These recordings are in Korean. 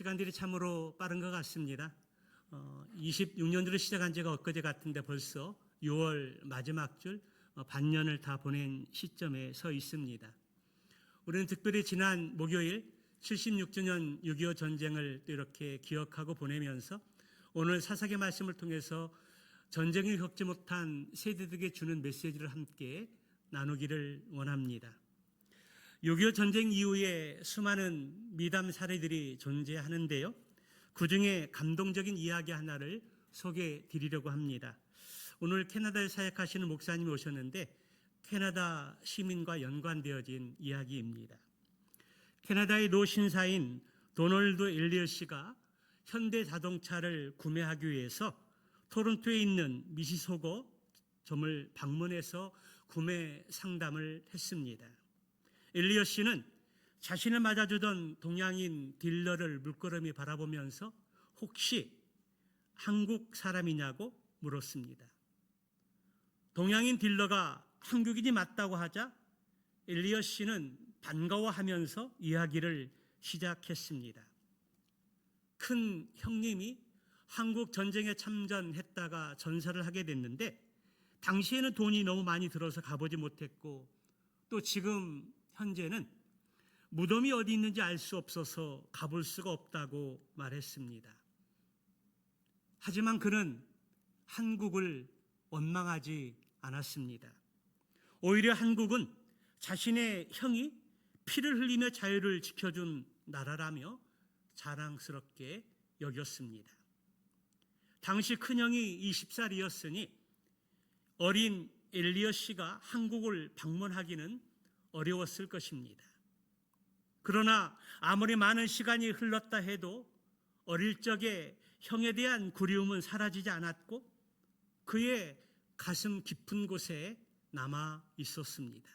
시간들이 참으로 빠른 것 같습니다. 26년도로 시작한 지가 엊그제 같은데 벌써 6월 마지막 줄 반년을 다 보낸 시점에 서 있습니다. 우리는 특별히 지난 목요일 76주년 6.25 전쟁을 또 이렇게 기억하고 보내면서 오늘 사사기 말씀을 통해서 전쟁을 겪지 못한 세대들에게 주는 메시지를 함께 나누기를 원합니다. 6.25 전쟁 이후에 수많은 미담 사례들이 존재하는데요. 그중에 감동적인 이야기 하나를 소개해 드리려고 합니다. 오늘 캐나다에 사역하시는 목사님이 오셨는데 캐나다 시민과 연관되어진 이야기입니다. 캐나다의 노신사인 도널드 엘리엇 씨가 현대 자동차를 구매하기 위해서 토론토에 있는 미시소고점을 방문해서 구매 상담을 했습니다. 엘리엇 씨는 자신을 맞아주던 동양인 딜러를 물끄러미 바라보면서 혹시 한국 사람이냐고 물었습니다. 동양인 딜러가 한국인이 맞다고 하자 엘리엇 씨는 반가워하면서 이야기를 시작했습니다. 큰 형님이 한국 전쟁에 참전했다가 전사를 하게 됐는데 당시에는 돈이 너무 많이 들어서 가보지 못했고 또 지금 현재는 무덤이 어디 있는지 알 수 없어서 가볼 수가 없다고 말했습니다. 하지만 그는 한국을 원망하지 않았습니다. 오히려 한국은 자신의 형이 피를 흘리며 자유를 지켜준 나라라며 자랑스럽게 여겼습니다. 당시 큰형이 20살이었으니 어린 엘리엇 씨가 한국을 방문하기는 어려웠을 것입니다. 그러나 아무리 많은 시간이 흘렀다 해도 어릴 적에 형에 대한 그리움은 사라지지 않았고 그의 가슴 깊은 곳에 남아 있었습니다.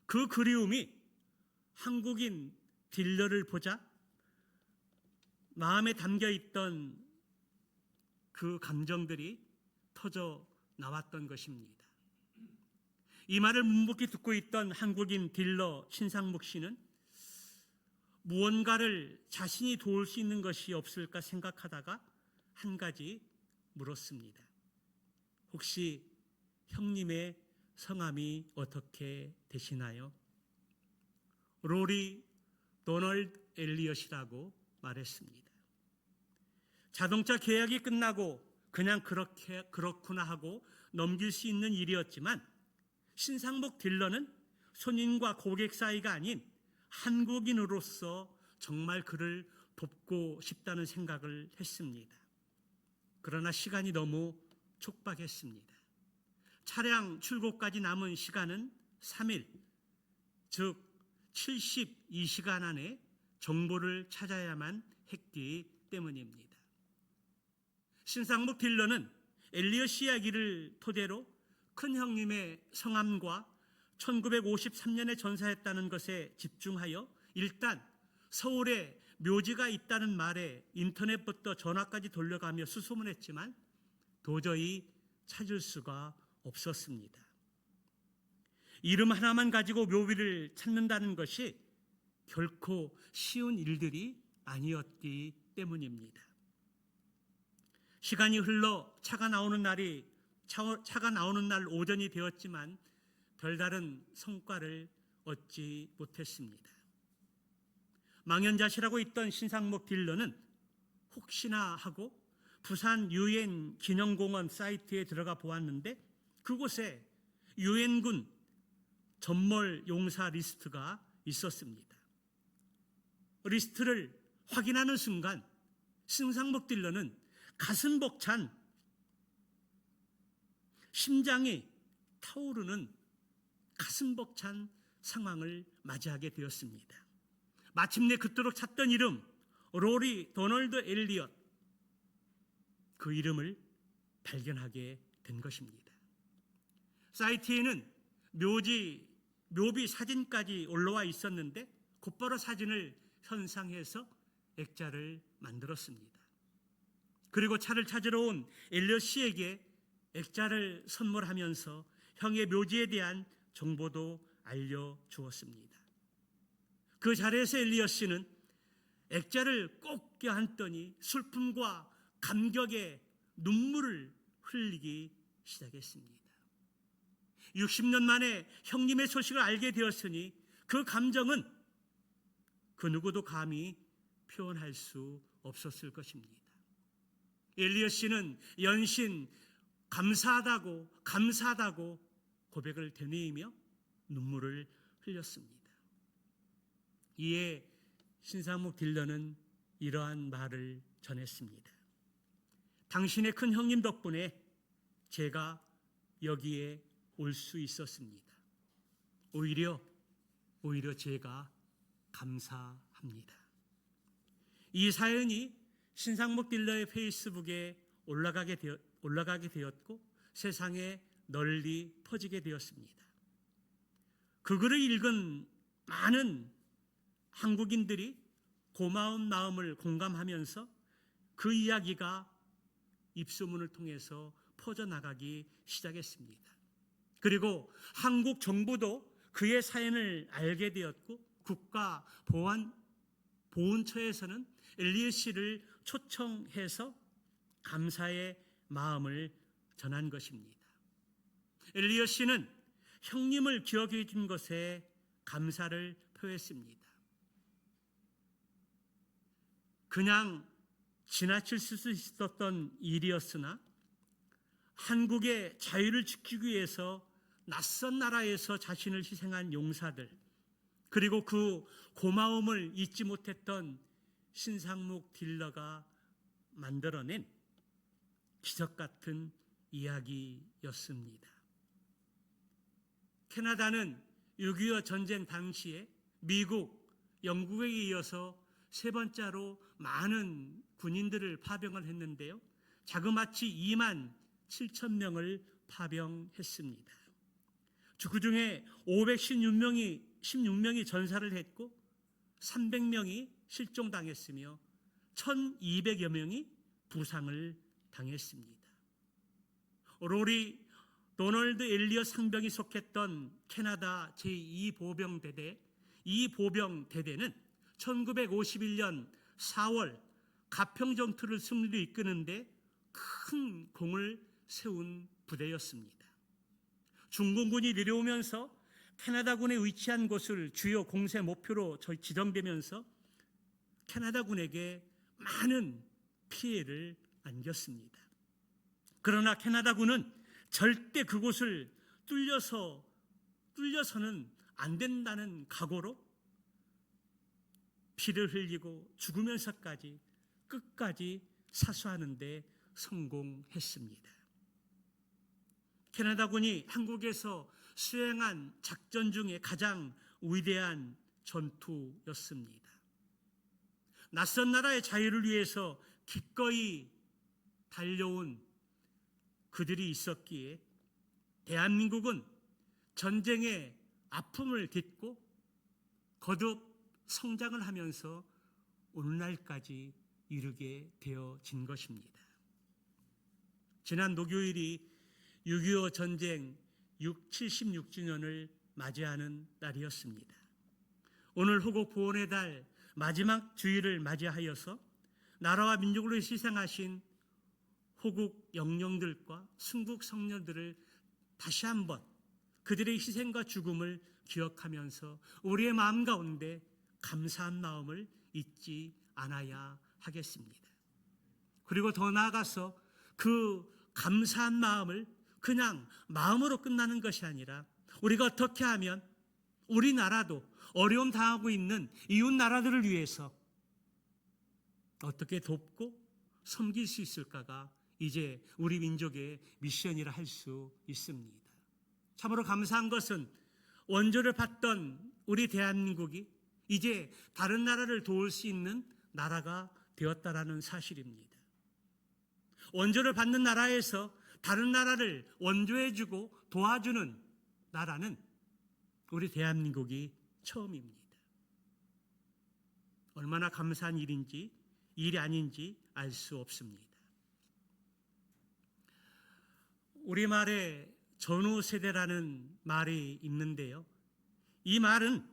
그 그리움이 한국인 딜러를 보자 마음에 담겨 있던 그 감정들이 터져 나왔던 것입니다. 이 말을 묵묵히 듣고 있던 한국인 딜러 신상묵 씨는 무언가를 자신이 도울 수 있는 것이 없을까 생각하다가 한 가지 물었습니다. 혹시 형님의 성함이 어떻게 되시나요? 로리 도널드 엘리엇이라고 말했습니다. 자동차 계약이 끝나고 그냥 그렇구나 하고 넘길 수 있는 일이었지만 신상목 딜러는 손님과 고객 사이가 아닌 한국인으로서 정말 그를 돕고 싶다는 생각을 했습니다. 그러나 시간이 너무 촉박했습니다. 차량 출고까지 남은 시간은 3일, 즉 72시간 안에 정보를 찾아야만 했기 때문입니다. 신상목 딜러는 엘리엇 이야기를 토대로 큰 형님의 성함과 1953년에 전사했다는 것에 집중하여 일단 서울에 묘지가 있다는 말에 인터넷부터 전화까지 돌려가며 수소문했지만 도저히 찾을 수가 없었습니다. 이름 하나만 가지고 묘비를 찾는다는 것이 결코 쉬운 일들이 아니었기 때문입니다. 시간이 흘러 차가 나오는 날 오전이 되었지만 별다른 성과를 얻지 못했습니다. 망연자실하고 있던 신상목 딜러는 혹시나 하고 부산 유엔 기념공원 사이트에 들어가 보았는데 그곳에 유엔군 전몰 용사 리스트가 있었습니다. 리스트를 확인하는 순간 신상목 딜러는 가슴 벅찬 심장이 타오르는 가슴 벅찬 상황을 맞이하게 되었습니다. 마침내 그토록 찾던 이름 로리 도널드 엘리엇, 그 이름을 발견하게 된 것입니다. 사이트에는 묘비 사진까지 올라와 있었는데 곧바로 사진을 현상해서 액자를 만들었습니다. 그리고 차를 찾으러 온 엘리엇 씨에게 액자를 선물하면서 형의 묘지에 대한 정보도 알려주었습니다. 그 자리에서 엘리엇 씨는 액자를 꼭 껴안더니 슬픔과 감격의 눈물을 흘리기 시작했습니다. 60년 만에 형님의 소식을 알게 되었으니 그 감정은 그 누구도 감히 표현할 수 없었을 것입니다. 엘리엇 씨는 연신 감사하다고 고백을 되뇌이며 눈물을 흘렸습니다. 이에 신상목 딜러는 이러한 말을 전했습니다. 당신의 큰 형님 덕분에 제가 여기에 올 수 있었습니다. 오히려 제가 감사합니다. 이 사연이 신상목 딜러의 페이스북에 올라가게 되었고 세상에 널리 퍼지게 되었습니다. 그 글을 읽은 많은 한국인들이 고마운 마음을 공감하면서 그 이야기가 입소문을 통해서 퍼져나가기 시작했습니다. 그리고 한국 정부도 그의 사연을 알게 되었고 국가보훈처에서는 엘리엇 씨를 초청해서 감사의 마음을 전한 것입니다. 엘리엇 씨는 형님을 기억해 준 것에 감사를 표했습니다. 그냥 지나칠 수 있었던 일이었으나 한국의 자유를 지키기 위해서 낯선 나라에서 자신을 희생한 용사들, 그리고 그 고마움을 잊지 못했던 신상목 딜러가 만들어낸 기적 같은 이야기였습니다. 캐나다는 6.25 전쟁 당시에 미국, 영국에 이어서 세 번째로 많은 군인들을 파병을 했는데요. 자그마치 2만 7천 명을 파병했습니다. 그 중에 516명이 전사를 했고 300명이 실종당했으며 1200여 명이 부상을 당했습니다. 로리 도널드 엘리엇 상병이 속했던 캐나다 제2보병대대, 이 보병대대는 1951년 4월 가평전투를 승리로 이끄는데 큰 공을 세운 부대였습니다. 중공군이 내려오면서 캐나다군에 위치한 곳을 주요 공세 목표로 지정되면서 캐나다군에게 많은 피해를 안겼습니다. 그러나 캐나다군은 절대 그곳을 뚫려서는 안 된다는 각오로 피를 흘리고 죽으면서까지 끝까지 사수하는 데 성공했습니다. 캐나다군이 한국에서 수행한 작전 중에 가장 위대한 전투였습니다. 낯선 나라의 자유를 위해서 기꺼이 달려온 그들이 있었기에 대한민국은 전쟁의 아픔을 딛고 거듭 성장을 하면서 오늘날까지 이르게 되어진 것입니다. 지난 목요일이 6.25 전쟁 76주년을 맞이하는 날이었습니다. 오늘 호국 보훈의 달 마지막 주일을 맞이하여서 나라와 민족을 위해 희생하신 호국 영령들과 순국 성녀들을 다시 한번 그들의 희생과 죽음을 기억하면서 우리의 마음 가운데 감사한 마음을 잊지 않아야 하겠습니다. 그리고 더 나아가서 그 감사한 마음을 그냥 마음으로 끝나는 것이 아니라 우리가 어떻게 하면 우리나라도 어려움 당하고 있는 이웃 나라들을 위해서 어떻게 돕고 섬길 수 있을까가 이제 우리 민족의 미션이라 할 수 있습니다. 참으로 감사한 것은 원조를 받던 우리 대한민국이 이제 다른 나라를 도울 수 있는 나라가 되었다라는 사실입니다. 원조를 받는 나라에서 다른 나라를 원조해주고 도와주는 나라는 우리 대한민국이 처음입니다. 얼마나 감사한 일이 아닌지 알 수 없습니다. 우리말에 전후세대라는 말이 있는데요. 이 말은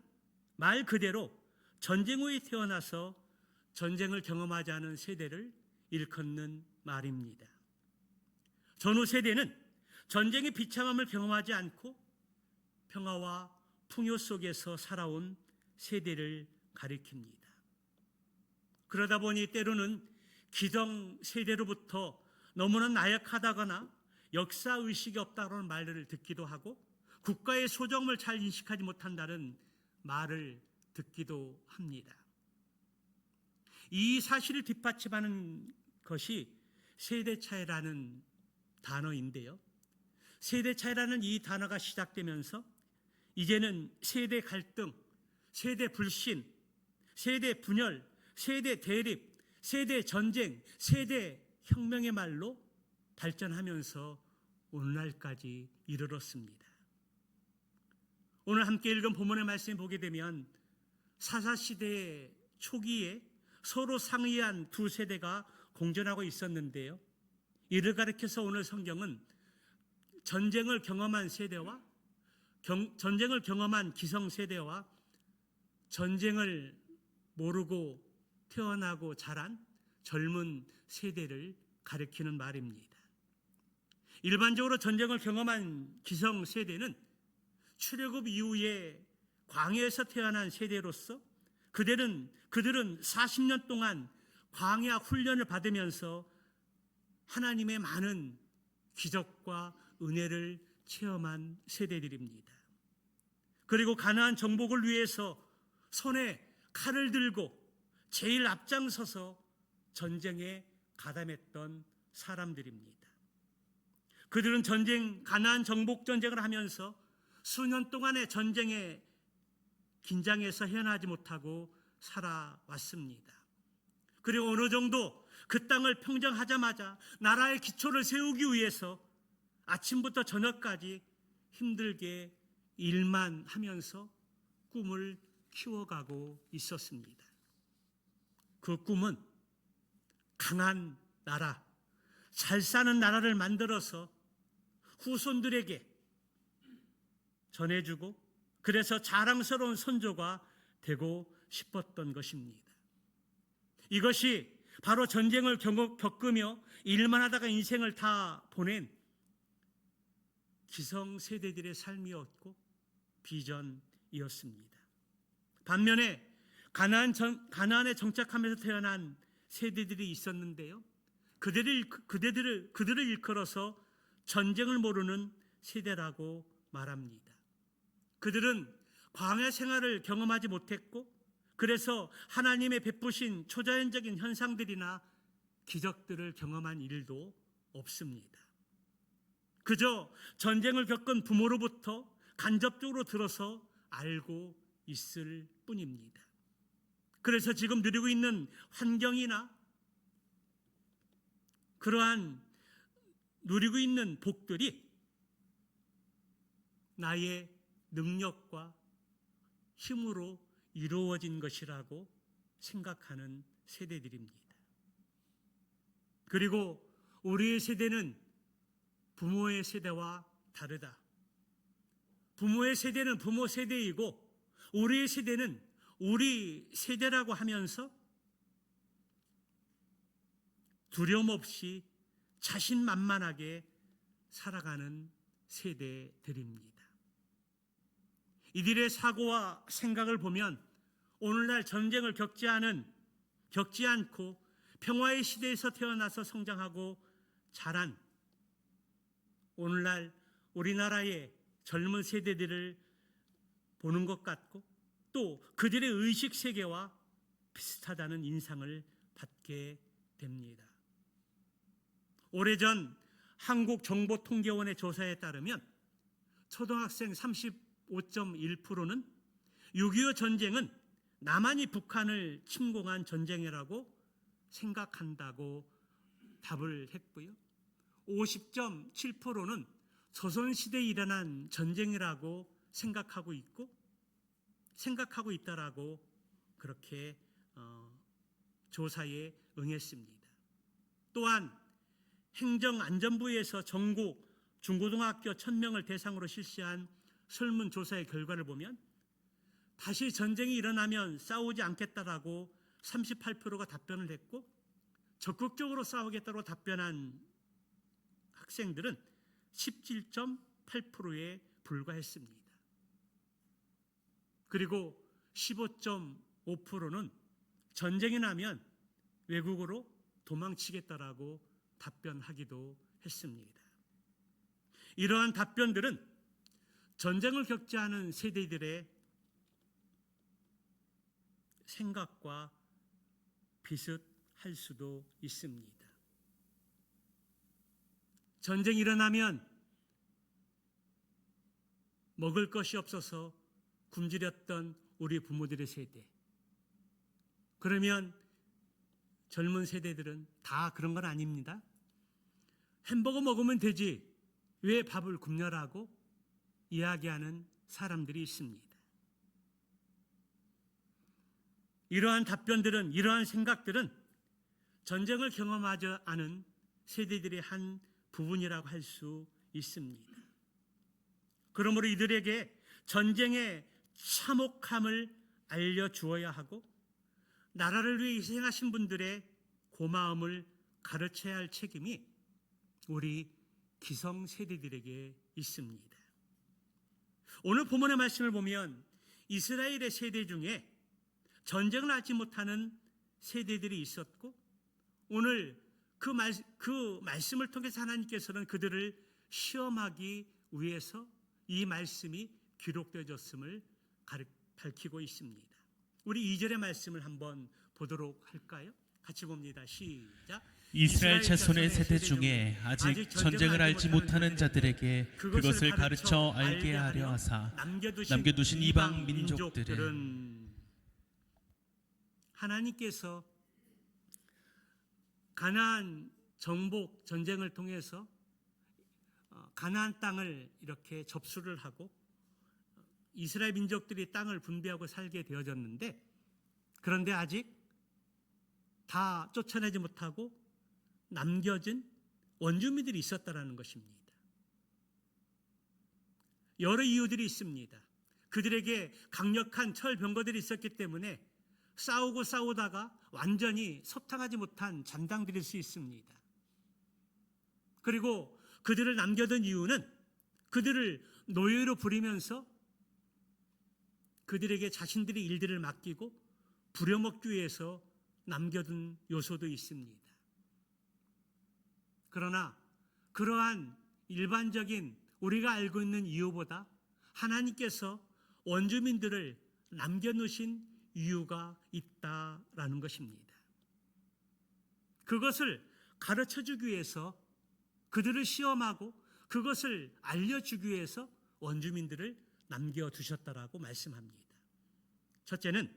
말 그대로 전쟁 후에 태어나서 전쟁을 경험하지 않은 세대를 일컫는 말입니다. 전후 세대는 전쟁의 비참함을 경험하지 않고 평화와 풍요 속에서 살아온 세대를 가리킵니다. 그러다 보니 때로는 기성 세대로부터 너무나 나약하다거나 역사의식이 없다는 말을 듣기도 하고 국가의 소정을 잘 인식하지 못한다는 말을 듣기도 합니다. 이 사실을 뒷받침하는 것이 세대차이라는 단어인데요. 세대차이라는 이 단어가 시작되면서 이제는 세대 갈등, 세대 불신, 세대 분열, 세대 대립, 세대 전쟁, 세대 혁명의 말로 발전하면서 오늘날까지 이르렀습니다. 오늘 함께 읽은 본문의 말씀을 보게 되면 사사시대의 초기에 서로 상이한 두 세대가 공존하고 있었는데요. 이를 가리켜서 오늘 성경은 전쟁을 경험한 세대와 전쟁을 경험한 기성세대와 전쟁을 모르고 태어나고 자란 젊은 세대를 가리키는 말입니다. 일반적으로 전쟁을 경험한 기성세대는 출애굽 이후에 광야에서 태어난 세대로서 그들은 40년 동안 광야 훈련을 받으면서 하나님의 많은 기적과 은혜를 체험한 세대들입니다. 그리고 가나안 정복을 위해서 손에 칼을 들고 제일 앞장서서 전쟁에 가담했던 사람들입니다. 그들은 가나안 정복 전쟁을 하면서 수년 동안의 전쟁에 긴장해서 헤어나지 못하고 살아왔습니다. 그리고 어느 정도 그 땅을 평정하자마자 나라의 기초를 세우기 위해서 아침부터 저녁까지 힘들게 일만 하면서 꿈을 키워가고 있었습니다. 그 꿈은 강한 나라, 잘 사는 나라를 만들어서 후손들에게 전해주고 그래서 자랑스러운 선조가 되고 싶었던 것입니다. 이것이 바로 전쟁을 겪으며 일만 하다가 인생을 다 보낸 기성세대들의 삶이었고 비전이었습니다. 반면에 가나안에 정착하면서 태어난 세대들이 있었는데요. 그들을 일컬어서 전쟁을 모르는 세대라고 말합니다. 그들은 광야 생활을 경험하지 못했고 그래서 하나님의 베푸신 초자연적인 현상들이나 기적들을 경험한 일도 없습니다. 그저 전쟁을 겪은 부모로부터 간접적으로 들어서 알고 있을 뿐입니다. 그래서 지금 누리고 있는 환경이나 그러한 누리고 있는 복들이 나의 능력과 힘으로 이루어진 것이라고 생각하는 세대들입니다. 그리고 우리의 세대는 부모의 세대와 다르다. 부모의 세대는 부모 세대이고 우리의 세대는 우리 세대라고 하면서 두려움 없이 자신만만하게 살아가는 세대들입니다. 이들의 사고와 생각을 보면 오늘날 전쟁을 겪지 않고 평화의 시대에서 태어나서 성장하고 자란 오늘날 우리나라의 젊은 세대들을 보는 것 같고 또 그들의 의식 세계와 비슷하다는 인상을 받게 됩니다. 오래전 한국정보통계원의 조사에 따르면 초등학생 35.1%는 6.25 전쟁은 남한이 북한을 침공한 전쟁이라고 생각한다고 답을 했고요. 50.7%는 조선시대에 일어난 전쟁이라고 생각하고 있다라고 그렇게 조사에 응했습니다. 또한 행정안전부에서 전국 중고등학교 1000명을 대상으로 실시한 설문조사의 결과를 보면 다시 전쟁이 일어나면 싸우지 않겠다라고 38%가 답변을 했고, 적극적으로 싸우겠다고 답변한 학생들은 17.8%에 불과했습니다. 그리고 15.5%는 전쟁이 나면 외국으로 도망치겠다라고 답변하기도 했습니다. 이러한 답변들은 전쟁을 겪지 않은 세대들의 생각과 비슷할 수도 있습니다. 전쟁이 일어나면 먹을 것이 없어서 굶주렸던 우리 부모들의 세대, 그러면 젊은 세대들은 다 그런 건 아닙니다. 햄버거 먹으면 되지 왜 밥을 굶냐라고 이야기하는 사람들이 있습니다. 이러한 답변들은, 이러한 생각들은 전쟁을 경험하지 않은 세대들의 한 부분이라고 할 수 있습니다. 그러므로 이들에게 전쟁의 참혹함을 알려주어야 하고, 나라를 위해 희생하신 분들의 고마움을 가르쳐야 할 책임이 우리 기성세대들에게 있습니다. 오늘 본문의 말씀을 보면 이스라엘의 세대 중에 전쟁을 알지 못하는 세대들이 있었고, 오늘 그 말씀을 통해서 하나님께서는 그들을 시험하기 위해서 이 말씀이 기록되어졌음을 밝히고 있습니다. 우리 2절의 말씀을 한번 보도록 할까요? 같이 봅니다. 시작. 이스라엘 자손의 세대 중에 아직 전쟁을 알지 못하는 자들에게 그것을 가르쳐 알게 하려 하사 남겨두신 이방 민족들은, 하나님께서 가나안 정복 전쟁을 통해서 가나안 땅을 이렇게 접수를 하고 이스라엘 민족들이 땅을 분배하고 살게 되어졌는데, 그런데 아직 다 쫓아내지 못하고 남겨진 원주민들이 있었다라는 것입니다. 여러 이유들이 있습니다. 그들에게 강력한 철병거들이 있었기 때문에 싸우다가 완전히 소탕하지 못한 잔당들일 수 있습니다. 그리고 그들을 남겨둔 이유는 그들을 노예로 부리면서 그들에게 자신들의 일들을 맡기고 부려먹기 위해서 남겨둔 요소도 있습니다. 그러나 그러한 일반적인 우리가 알고 있는 이유보다 하나님께서 원주민들을 남겨놓으신 이유가 있다라는 것입니다. 그것을 가르쳐주기 위해서, 그들을 시험하고 그것을 알려주기 위해서 원주민들을 남겨두셨다라고 말씀합니다. 첫째는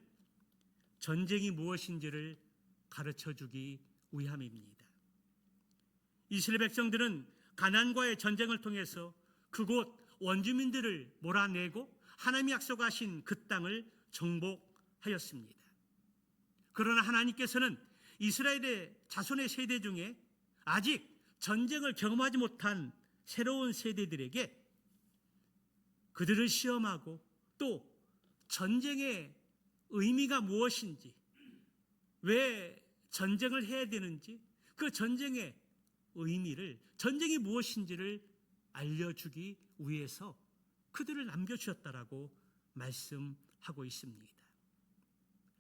전쟁이 무엇인지를 가르쳐주기 위함입니다. 이스라엘 백성들은 가나안과의 전쟁을 통해서 그곳 원주민들을 몰아내고 하나님이 약속하신 그 땅을 정복하였습니다. 그러나 하나님께서는 이스라엘의 자손의 세대 중에 아직 전쟁을 경험하지 못한 새로운 세대들에게 그들을 시험하고 또 전쟁의 의미가 무엇인지, 왜 전쟁을 해야 되는지, 그 전쟁의 의미를, 전쟁이 무엇인지를 알려주기 위해서 그들을 남겨주셨다라고 말씀하고 있습니다.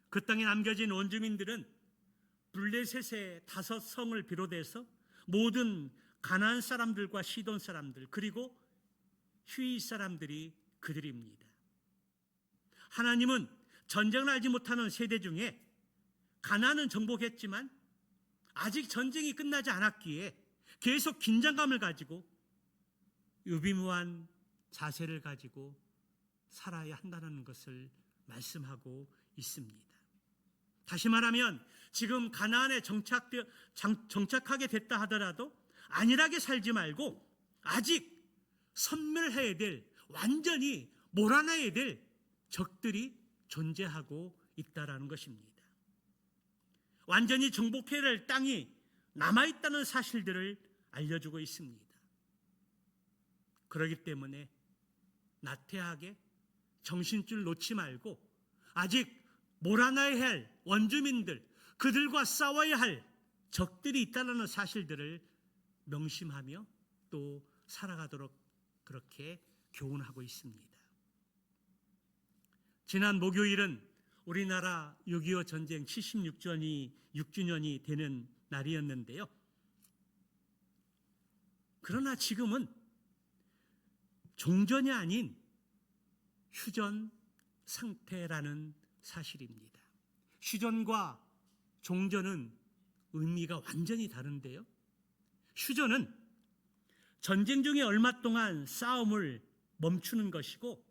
그 땅에 남겨진 원주민들은 블레셋의 5성을 비롯해서 모든 가나안 사람들과 시돈 사람들, 그리고 휘 사람들이 그들입니다. 하나님은 전쟁을 알지 못하는 세대 중에 가나안은 정복했지만 아직 전쟁이 끝나지 않았기에 계속 긴장감을 가지고 유비무한 자세를 가지고 살아야 한다는 것을 말씀하고 있습니다. 다시 말하면 지금 가나안에 정착하게 됐다 하더라도 안일하게 살지 말고 아직 섬멸해야 될, 완전히 몰아내야 될 적들이 존재하고 있다라는 것입니다. 완전히 정복해야 할 땅이 남아있다는 사실들을 알려주고 있습니다. 그렇기 때문에 나태하게 정신줄 놓지 말고 아직 몰아내야 할 원주민들, 그들과 싸워야 할 적들이 있다는 사실들을 명심하며 또 살아가도록 그렇게 교훈하고 있습니다. 지난 목요일은 우리나라 6.25 전쟁 76주년이 되는 날이었는데요. 그러나 지금은 종전이 아닌 휴전 상태라는 사실입니다. 휴전과 종전은 의미가 완전히 다른데요. 휴전은 전쟁 중에 얼마 동안 싸움을 멈추는 것이고,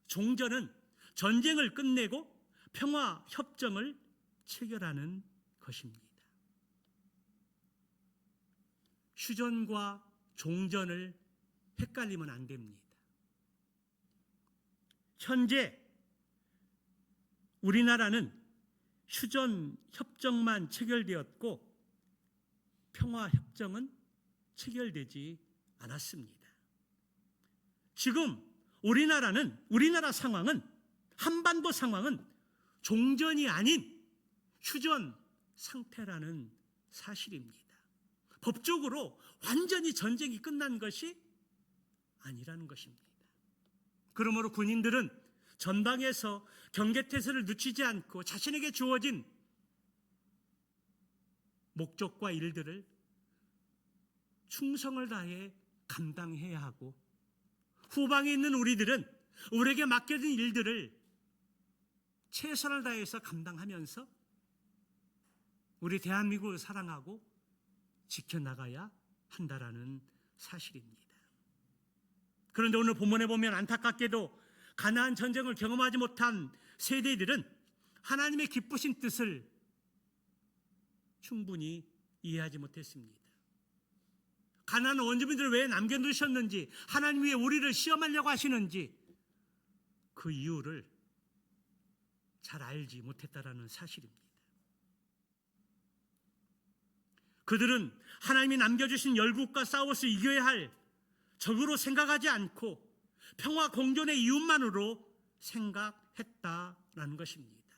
종전은 전쟁을 끝내고 평화 협정을 체결하는 것입니다. 휴전과 종전을 헷갈리면 안 됩니다. 현재 우리나라는 휴전 협정만 체결되었고 평화 협정은 체결되지 않았습니다. 지금 우리나라 상황은, 한반도 상황은 종전이 아닌 휴전 상태라는 사실입니다. 법적으로 완전히 전쟁이 끝난 것이 아니라는 것입니다. 그러므로 군인들은 전방에서 경계태세를 늦추지 않고 자신에게 주어진 목적과 일들을 충성을 다해 감당해야 하고, 후방에 있는 우리들은 우리에게 맡겨진 일들을 최선을 다해서 감당하면서 우리 대한민국을 사랑하고 지켜나가야 한다라는 사실입니다. 그런데 오늘 본문에 보면 안타깝게도 가나안 전쟁을 경험하지 못한 세대들은 하나님의 기쁘신 뜻을 충분히 이해하지 못했습니다. 가나안 원주민들을 왜 남겨두셨는지, 하나님 왜 우리를 시험하려고 하시는지 그 이유를 잘 알지 못했다라는 사실입니다. 그들은 하나님이 남겨주신 열국과 싸워서 이겨야 할 적으로 생각하지 않고 평화 공존의 이웃만으로 생각했다라는 것입니다.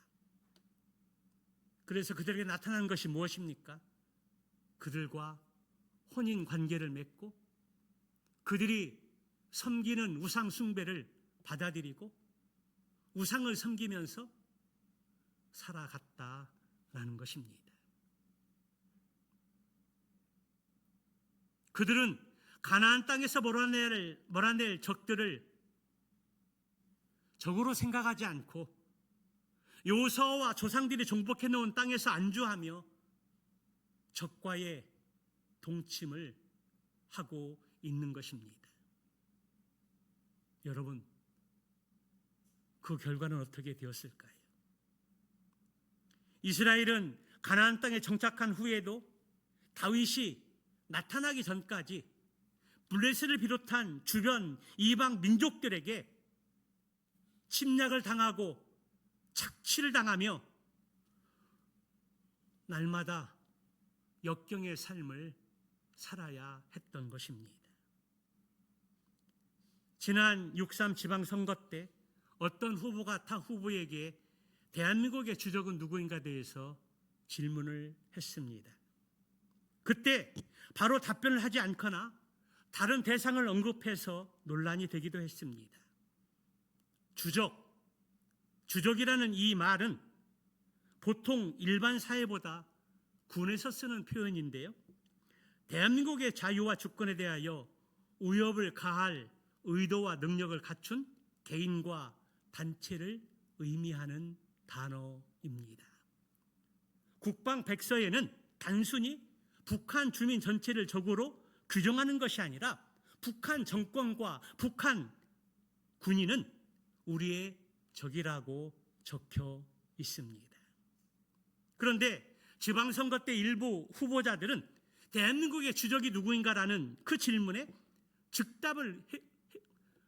그래서 그들에게 나타난 것이 무엇입니까? 그들과 혼인 관계를 맺고 그들이 섬기는 우상 숭배를 받아들이고 우상을 섬기면서 살아갔다라는 것입니다. 그들은 가나안 땅에서 몰아낼 적들을 적으로 생각하지 않고 여호수아와 조상들이 정복해 놓은 땅에서 안주하며 적과의 동침을 하고 있는 것입니다. 여러분, 그 결과는 어떻게 되었을까요? 이스라엘은 가나안 땅에 정착한 후에도 다윗이 나타나기 전까지 블레셋을 비롯한 주변 이방 민족들에게 침략을 당하고 착취를 당하며 날마다 역경의 삶을 살아야 했던 것입니다. 지난 6.3 지방선거 때 어떤 후보가 타 후보에게 대한민국의 주적은 누구인가 대해서 질문을 했습니다. 그때 바로 답변을 하지 않거나 다른 대상을 언급해서 논란이 되기도 했습니다. 주적이라는 이 말은 보통 일반 사회보다 군에서 쓰는 표현인데요. 대한민국의 자유와 주권에 대하여 위협을 가할 의도와 능력을 갖춘 개인과 단체를 의미하는 단어입니다. 국방백서에는 단순히 북한 주민 전체를 적으로 규정하는 것이 아니라 북한 정권과 북한 군인은 우리의 적이라고 적혀 있습니다. 그런데 지방선거 때 일부 후보자들은 대한민국의 주적이 누구인가라는 그 질문에 즉답을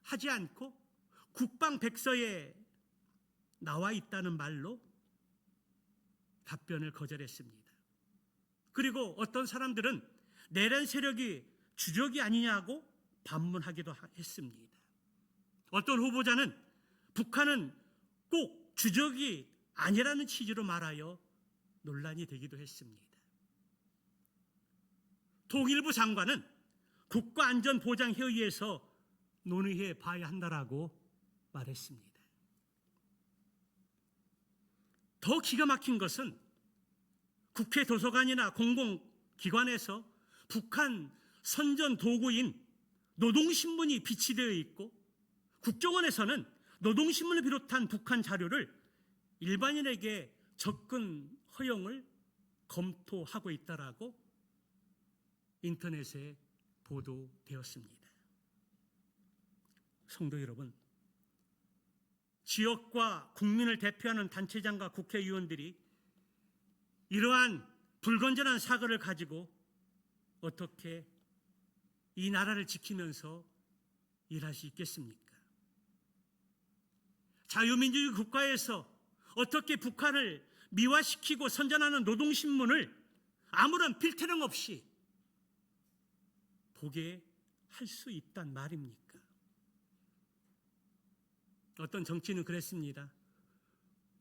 하지 않고 국방백서에 나와 있다는 말로 답변을 거절했습니다. 그리고 어떤 사람들은 내란 세력이 주적이 아니냐고 반문하기도 했습니다. 어떤 후보자는 북한은 꼭 주적이 아니라는 취지로 말하여 논란이 되기도 했습니다. 통일부 장관은 국가안전보장회의에서 논의해 봐야 한다라고 말했습니다. 더 기가 막힌 것은 국회 도서관이나 공공기관에서 북한 선전 도구인 노동신문이 비치되어 있고 국정원에서는 노동신문을 비롯한 북한 자료를 일반인에게 접근 허용을 검토하고 있다라고 인터넷에 보도되었습니다. 성도 여러분, 지역과 국민을 대표하는 단체장과 국회의원들이 이러한 불건전한 사고를 가지고 어떻게 이 나라를 지키면서 일할 수 있겠습니까? 자유민주주의 국가에서 어떻게 북한을 미화시키고 선전하는 노동신문을 아무런 필터링 없이 보게 할 수 있단 말입니까? 어떤 정치인은 그랬습니다.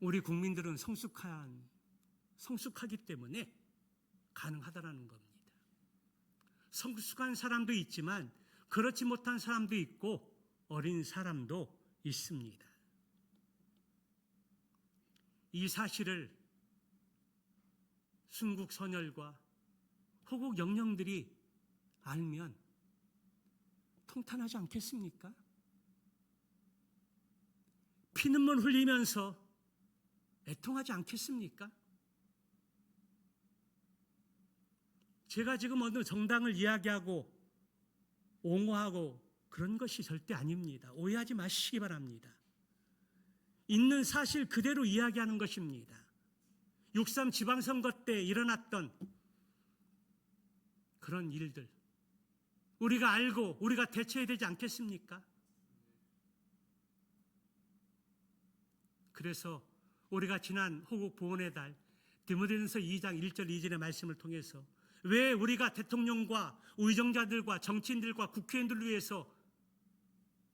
우리 국민들은 성숙하기 때문에 가능하다라는 겁니다. 성숙한 사람도 있지만 그렇지 못한 사람도 있고 어린 사람도 있습니다. 이 사실을 순국 선열과 호국 영령들이 알면 통탄하지 않겠습니까? 피눈물 흘리면서 애통하지 않겠습니까? 제가 지금 어느 정당을 이야기하고 옹호하고 그런 것이 절대 아닙니다. 오해하지 마시기 바랍니다. 있는 사실 그대로 이야기하는 것입니다. 6.3 지방선거 때 일어났던 그런 일들 우리가 알고 우리가 대처해야 되지 않겠습니까? 그래서 우리가 지난 호국 보훈의 달 디모데전서 2장 1절 2절의 말씀을 통해서 왜 우리가 대통령과 의정자들과 정치인들과 국회의원들을 위해서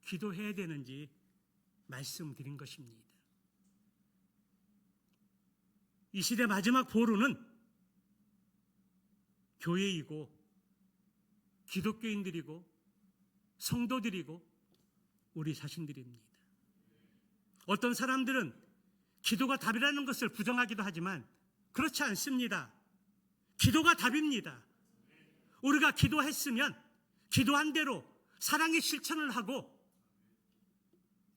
기도해야 되는지 말씀드린 것입니다. 이 시대 마지막 보루는 교회이고 기독교인들이고 성도들이고 우리 자신들입니다. 어떤 사람들은 기도가 답이라는 것을 부정하기도 하지만 그렇지 않습니다. 기도가 답입니다. 우리가 기도했으면 기도한 대로 사랑의 실천을 하고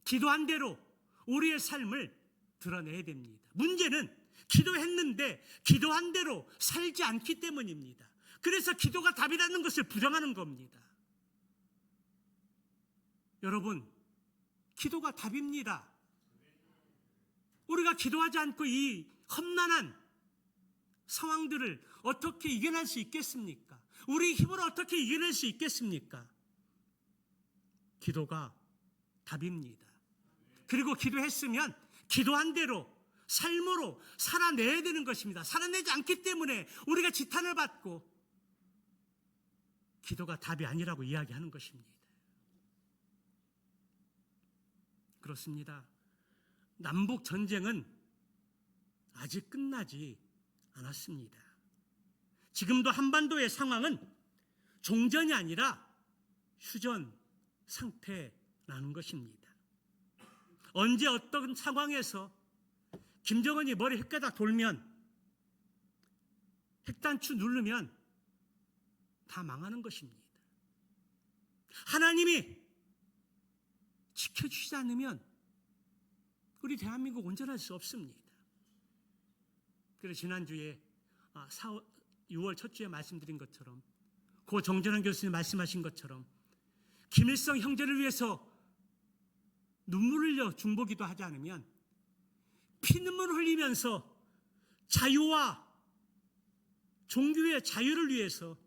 기도한 대로 우리의 삶을 드러내야 됩니다. 문제는 기도했는데 기도한 대로 살지 않기 때문입니다. 그래서 기도가 답이라는 것을 부정하는 겁니다. 여러분, 기도가 답입니다. 우리가 기도하지 않고 이 험난한 상황들을 어떻게 이겨낼 수 있겠습니까? 우리 힘으로 어떻게 이겨낼 수 있겠습니까? 기도가 답입니다. 그리고 기도했으면 기도한 대로 삶으로 살아내야 되는 것입니다. 살아내지 않기 때문에 우리가 지탄을 받고 기도가 답이 아니라고 이야기하는 것입니다. 그렇습니다. 남북 전쟁은 아직 끝나지 않았습니다. 지금도 한반도의 상황은 종전이 아니라 휴전 상태라는 것입니다. 언제 어떤 상황에서 김정은이 머리 헷가닥 돌면 핵단추 누르면 다 망하는 것입니다. 하나님이 지켜주시지 않으면 우리 대한민국 온전할 수 없습니다. 그래서 지난주에 6월 첫 주에 말씀드린 것처럼 고 정전환 교수님 말씀하신 것처럼 김일성 형제를 위해서 눈물 흘려 중보기도 하지 않으면 피눈물 흘리면서 자유와 종교의 자유를 위해서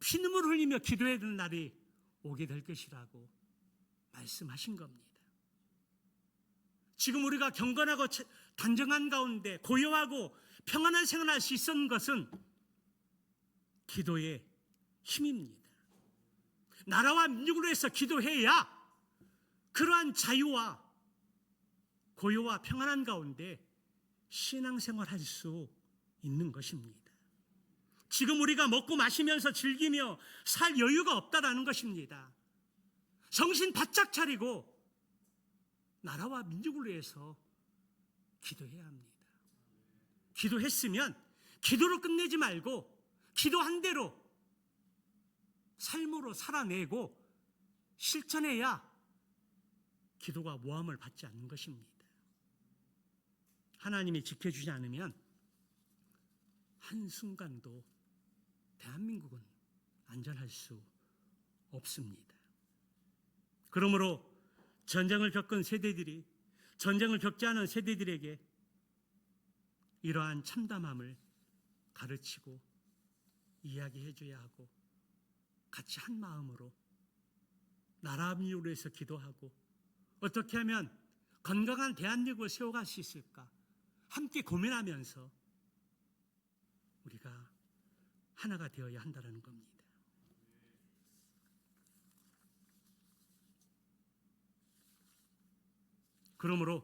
피눈물 흘리며 기도해야 되는 날이 오게 될 것이라고 말씀하신 겁니다. 지금 우리가 경건하고 단정한 가운데 고요하고 평안한 생활할 수 있었는 것은 기도의 힘입니다. 나라와 민족을 위해서 기도해야 그러한 자유와 고요와 평안한 가운데 신앙생활 할 수 있는 것입니다. 지금 우리가 먹고 마시면서 즐기며 살 여유가 없다라는 것입니다. 정신 바짝 차리고 나라와 민족을 위해서 기도해야 합니다. 기도했으면 기도로 끝내지 말고 기도한 대로 삶으로 살아내고 실천해야 기도가 모함을 받지 않는 것입니다. 하나님이 지켜주지 않으면 한순간도 대한민국은 안전할 수 없습니다. 그러므로 전쟁을 겪은 세대들이 전쟁을 겪지 않은 세대들에게 이러한 참담함을 가르치고 이야기해 줘야 하고 같이 한 마음으로 나라 민족을 위해서 기도하고 어떻게 하면 건강한 대한민국을 세워갈 수 있을까 함께 고민하면서 우리가 하나가 되어야 한다는 겁니다. 그러므로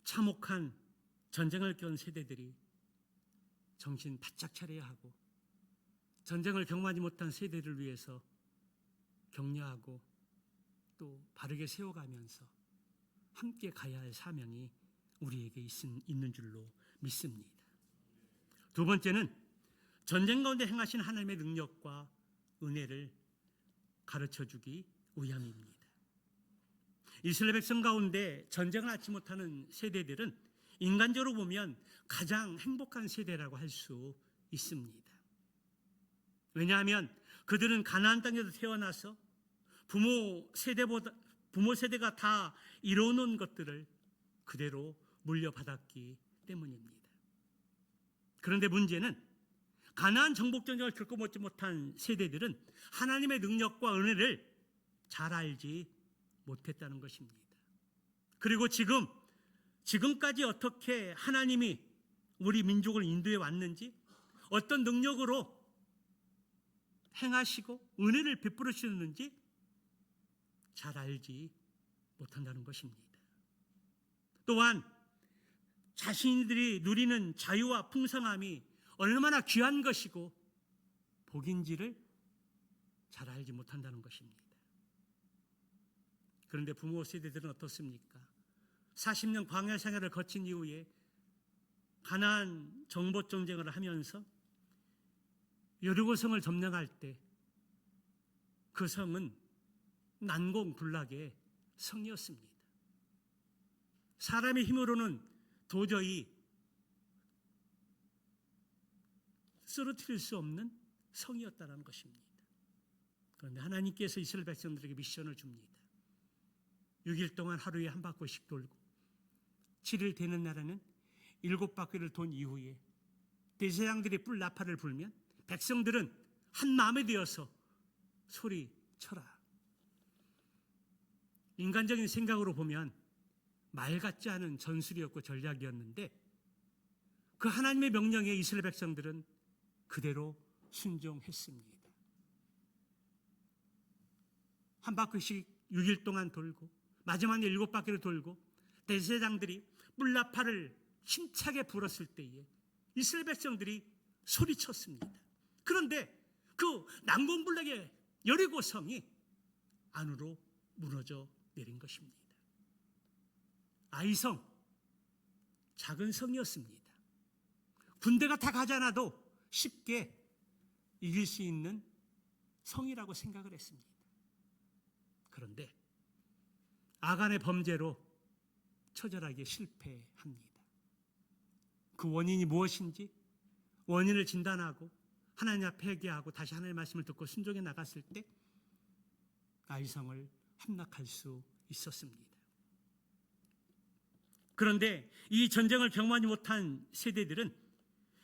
참혹한 전쟁을 겪은 세대들이 정신 바짝 차려야 하고 전쟁을 경험하지 못한 세대를 위해서 격려하고 또 바르게 세워가면서 함께 가야 할 사명이 우리에게 있는 줄로 믿습니다. 두 번째는 전쟁 가운데 행하신 하나님의 능력과 은혜를 가르쳐주기 위함입니다. 이스라엘 백성 가운데 전쟁을 하지 못하는 세대들은 인간적으로 보면 가장 행복한 세대라고 할 수 있습니다. 왜냐하면 그들은 가나안 땅에서 태어나서 부모 세대가 다 이뤄놓은 것들을 그대로 물려받았기 때문입니다. 그런데 문제는 가나안 정복 전쟁을 겪어보지 못한 세대들은 하나님의 능력과 은혜를 잘 알지 못했다는 것입니다. 그리고 지금까지 어떻게 하나님이 우리 민족을 인도해 왔는지 어떤 능력으로 행하시고 은혜를 베풀어 주셨는지 잘 알지 못한다는 것입니다. 또한 자신들이 누리는 자유와 풍성함이 얼마나 귀한 것이고 복인지를 잘 알지 못한다는 것입니다. 그런데 부모 세대들은 어떻습니까? 40년 광야 생활을 거친 이후에 가나안 정복 전쟁을 하면서 여리고성을 점령할 때 그 성은 난공불락의 성이었습니다. 사람의 힘으로는 도저히 쓰러뜨릴 수 없는 성이었다는 것입니다. 그런데 하나님께서 이스라엘 백성들에게 미션을 줍니다. 6일 동안 하루에 한 바퀴씩 돌고 7일 되는 날에는 7바퀴를 돈 이후에 대제사장들이 뿔 나팔을 불면 백성들은 한 마음에 되어서 소리쳐라. 인간적인 생각으로 보면 말 같지 않은 전술이었고 전략이었는데 그 하나님의 명령에 이스라엘 백성들은 그대로 순종했습니다. 한 바퀴씩 6일 동안 돌고 마지막에 7바퀴를 돌고 대제사장들이 뿔나팔을 힘차게 불었을 때에 이스라엘 백성들이 소리쳤습니다. 그런데 그 난공불락의 여리고성이 안으로 무너져 내린 것입니다. 아이성, 작은 성이었습니다. 군대가 다 가지 않아도 쉽게 이길 수 있는 성이라고 생각을 했습니다. 그런데 아간의 범죄로 처절하게 실패합니다. 그 원인이 무엇인지 원인을 진단하고 하나님 앞에 회개하고 다시 하나님의 말씀을 듣고 순종해 나갔을 때 아이성을 함락할 수 있었습니다. 그런데 이 전쟁을 경험하지 못한 세대들은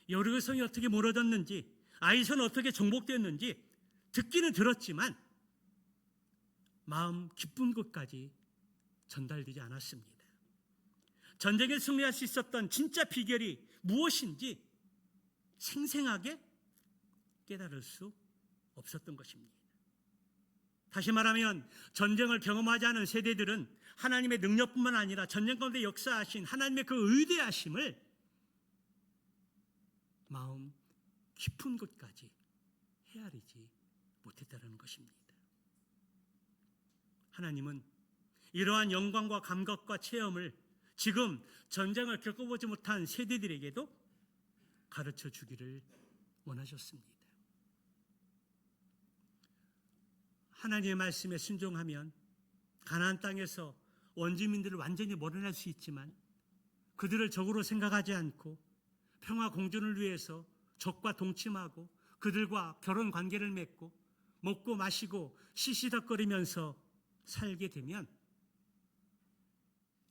여리고성이 어떻게 무너졌는지 아이성은 어떻게 정복되었는지 듣기는 들었지만 마음 기쁜 것까지 전달되지 않았습니다. 전쟁에 승리할 수 있었던 진짜 비결이 무엇인지 생생하게 깨달을 수 없었던 것입니다. 다시 말하면 전쟁을 경험하지 않은 세대들은 하나님의 능력뿐만 아니라 전쟁 가운데 역사하신 하나님의 그 의대하심을 마음 깊은 곳까지 헤아리지 못했다는 것입니다. 하나님은 이러한 영광과 감각과 체험을 지금 전쟁을 겪어보지 못한 세대들에게도 가르쳐 주기를 원하셨습니다. 하나님의 말씀에 순종하면 가나안 땅에서 원주민들을 완전히 몰아낼 수 있지만 그들을 적으로 생각하지 않고 평화 공존을 위해서 적과 동침하고 그들과 결혼 관계를 맺고 먹고 마시고 시시덕거리면서 살게 되면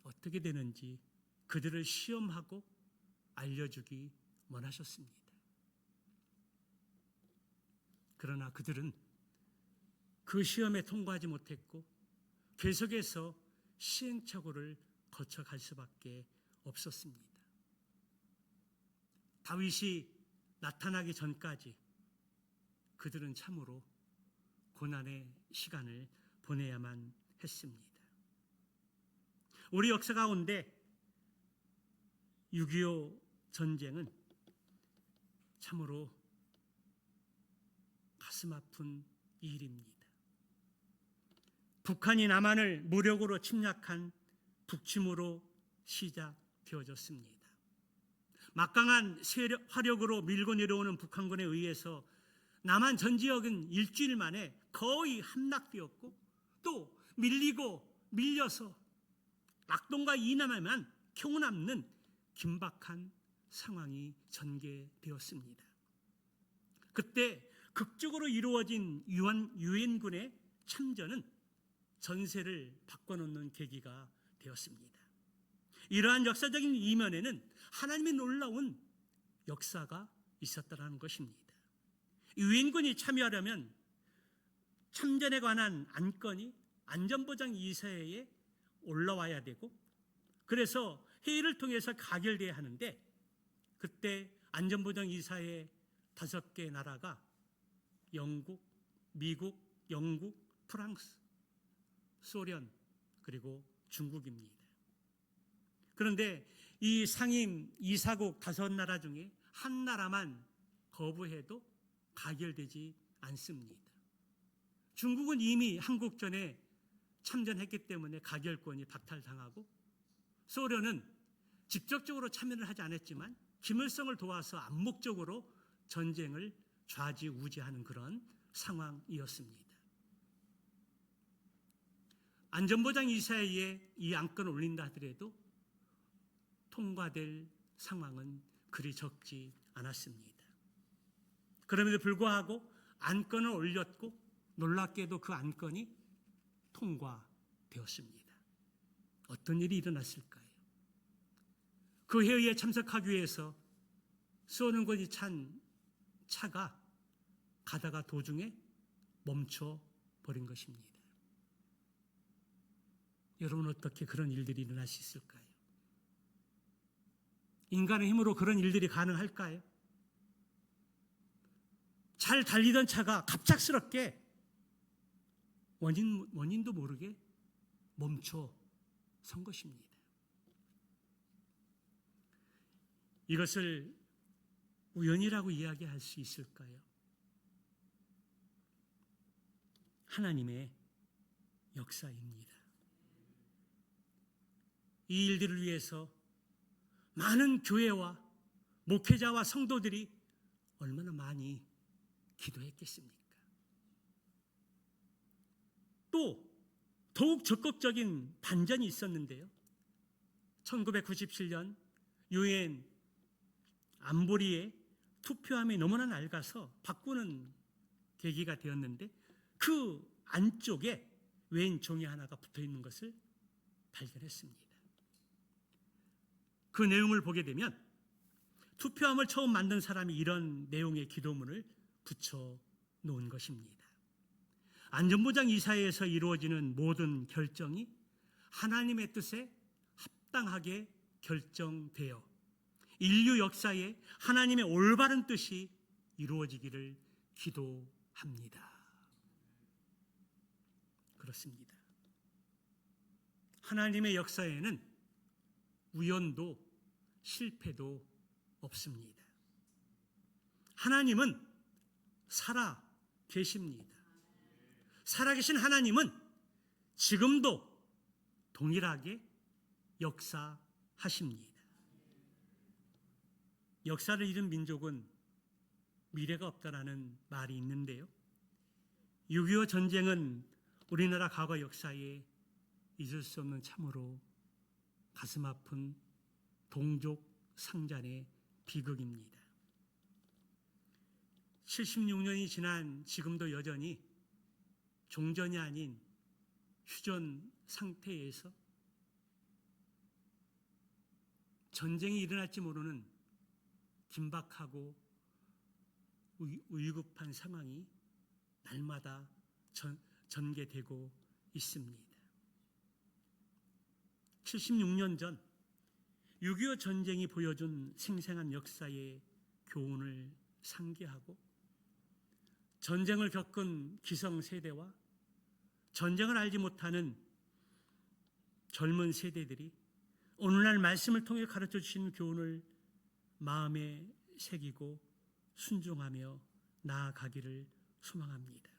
어떻게 되는지 그들을 시험하고 알려주기 원하셨습니다. 그러나 그들은 그 시험에 통과하지 못했고 계속해서 시행착오를 거쳐갈 수밖에 없었습니다. 다윗이 나타나기 전까지 그들은 참으로 고난의 시간을 보내야만 했습니다. 우리 역사 가운데 6.25 전쟁은 참으로 가슴 아픈 일입니다. 북한이 남한을 무력으로 침략한 북침으로 시작되어졌습니다. 막강한 화력으로 밀고 내려오는 북한군에 의해서 남한 전 지역은 일주일 만에 거의 함락되었고 또 밀려서 낙동과 이남에만 겨우 남는 긴박한 상황이 전개되었습니다. 그때 극적으로 이루어진 유엔군의 참전은 전세를 바꿔놓는 계기가 되었습니다. 이러한 역사적인 이면에는 하나님의 놀라운 역사가 있었다는 것입니다. 유엔군이 참여하려면 참전에 관한 안건이 안전보장 이사회에 올라와야 되고 그래서 회의를 통해서 가결돼야 하는데 그때 안전보장 이사회 5개 나라가 영국, 미국, 프랑스, 소련 그리고 중국입니다. 그런데 이 상임 이사국 5나라 중에 한 나라만 거부해도 가결되지 않습니다. 중국은 이미 한국전에 참전했기 때문에 가결권이 박탈당하고 소련은 직접적으로 참여를 하지 않았지만 김일성을 도와서 암묵적으로 전쟁을 좌지우지하는 그런 상황이었습니다. 안전보장 이사회에 이 안건을 올린다 하더라도 통과될 상황은 그리 적지 않았습니다. 그럼에도 불구하고 안건을 올렸고 놀랍게도 그 안건이 통과되었습니다. 어떤 일이 일어났을까요? 그 회의에 참석하기 위해서 쏘는것이 찬 차가 가다가 도중에 멈춰버린 것입니다. 여러분 어떻게 그런 일들이 일어날 수 있을까요? 인간의 힘으로 그런 일들이 가능할까요? 잘 달리던 차가 갑작스럽게 원인도 모르게 멈춰 선 것입니다. 이것을 우연이라고 이야기할 수 있을까요? 하나님의 역사입니다. 이 일들을 위해서 많은 교회와 목회자와 성도들이 얼마나 많이 기도했겠습니까? 또 더욱 적극적인 반전이 있었는데요. 1997년 유엔 안보리에 투표함이 너무나 낡아서 바꾸는 계기가 되었는데 그 안쪽에 웬 종이 하나가 붙어 있는 것을 발견했습니다. 그 내용을 보게 되면 투표함을 처음 만든 사람이 이런 내용의 기도문을 붙여 놓은 것입니다. 안전보장 이사회에서 이루어지는 모든 결정이 하나님의 뜻에 합당하게 결정되어 인류 역사에 하나님의 올바른 뜻이 이루어지기를 기도합니다. 그렇습니다. 하나님의 역사에는 우연도 실패도 없습니다. 하나님은 살아 계십니다. 살아계신 하나님은 지금도 동일하게 역사하십니다. 역사를 잃은 민족은 미래가 없다라는 말이 있는데요. 6.25 전쟁은 우리나라 과거 역사에 잊을 수 없는 참으로 가슴 아픈 동족 상잔의 비극입니다. 76년이 지난 지금도 여전히 종전이 아닌 휴전 상태에서 전쟁이 일어날지 모르는 긴박하고 위급한 상황이 날마다 전개되고 있습니다. 76년 전 6.25 전쟁이 보여준 생생한 역사의 교훈을 상기하고 전쟁을 겪은 기성세대와 전쟁을 알지 못하는 젊은 세대들이 오늘날 말씀을 통해 가르쳐 주신 교훈을 마음에 새기고 순종하며 나아가기를 소망합니다.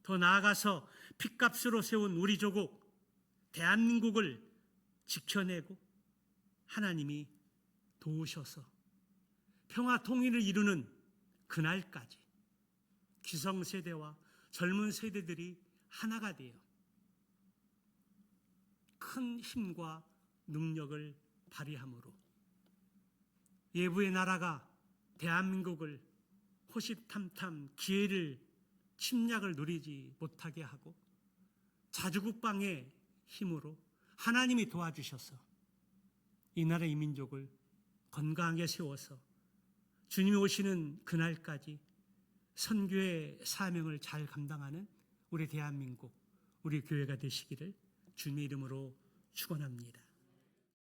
더 나아가서 핏값으로 세운 우리 조국 대한민국을 지켜내고 하나님이 도우셔서 평화 통일을 이루는 그날까지 기성세대와 젊은 세대들이 하나가 되어 큰 힘과 능력을 발휘함으로 예부의 나라가 대한민국을 호시탐탐 기회를 침략을 누리지 못하게 하고 자주국방의 힘으로 하나님이 도와주셔서 이 나라 이 민족을 건강하게 세워서 주님이 오시는 그날까지 선교의 사명을 잘 감당하는 우리 대한민국, 우리 교회가 되시기를 주님의 이름으로 축원합니다.